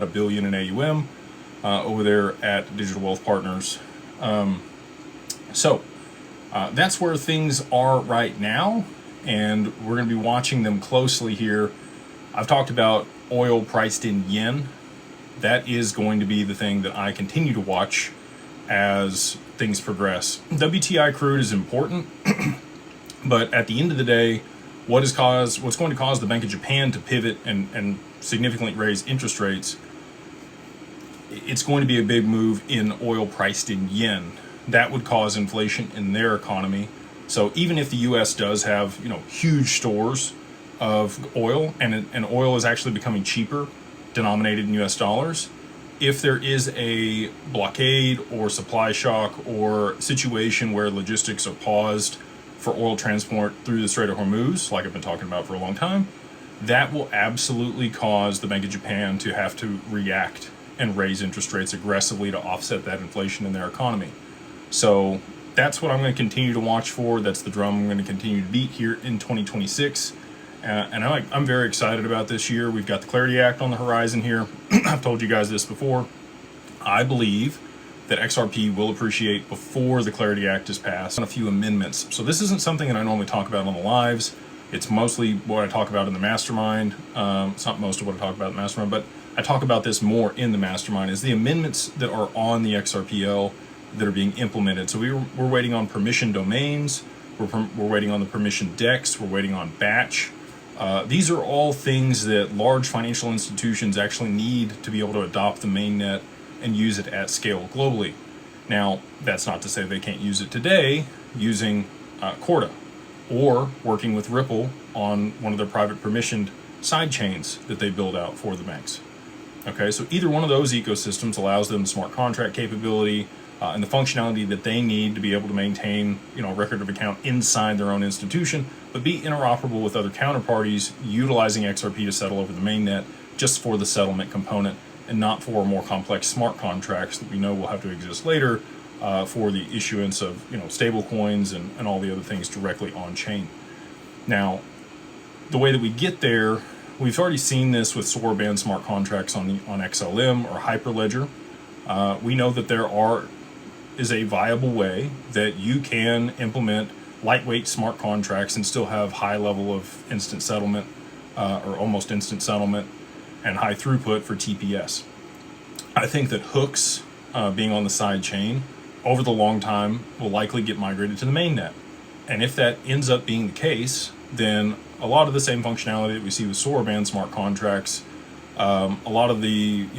$1 billion in AUM over there at Digital Wealth Partners. So that's where things are right now, and we're going to be watching them closely here. I've talked about oil priced in yen. That is going to be the thing that I continue to watch as things progress. WTI crude is important, but at the end of the day, what's going to cause the Bank of Japan to pivot and significantly raise interest rates, it's going to be a big move in oil priced in yen. That would cause inflation in their economy. So even if the U.S. does have huge stores of oil, and oil is actually becoming cheaper, denominated in U.S. dollars, if there is a blockade or supply shock or situation where logistics are paused for oil transport through the Strait of Hormuz, like I've been talking about for a long time, that will absolutely cause the Bank of Japan to have to react and raise interest rates aggressively to offset that inflation in their economy. So that's what I'm going to continue to watch for. That's the drum I'm going to continue to beat here in 2026. And I'm very excited about this year. We've got the Clarity Act on the horizon here. I've told you guys this before. I believe that XRP will appreciate before the Clarity Act is passed on a few amendments. So this isn't something that I normally talk about on the lives. It's mostly what I talk about in the mastermind. It's not most of what I talk about in the mastermind, but I talk about this more in the mastermind, is the amendments that are on the XRPL that are being implemented. So we're waiting on permission domains. We're waiting on the permission DEX. We're waiting on batch. These are all things that large financial institutions actually need to be able to adopt the mainnet and use it at scale globally. Now, that's not to say they can't use it today using Corda or working with Ripple on one of their private permissioned side chains that they build out for the banks. Okay, so either one of those ecosystems allows them smart contract capability and the functionality that they need to be able to maintain, a record of account inside their own institution, but be interoperable with other counterparties utilizing XRP to settle over the mainnet just for the settlement component and not for more complex smart contracts that we know will have to exist later for the issuance of stable coins and all the other things directly on chain. Now, the way that we get there, we've already seen this with Sorband smart contracts on XLM or Hyperledger. We know that there is a viable way that you can implement lightweight smart contracts and still have high level of instant settlement or almost instant settlement and high throughput for TPS. I think that hooks being on the side chain over the long time will likely get migrated to the mainnet. And if that ends up being the case, then a lot of the same functionality that we see with Sorband smart contracts, a lot of the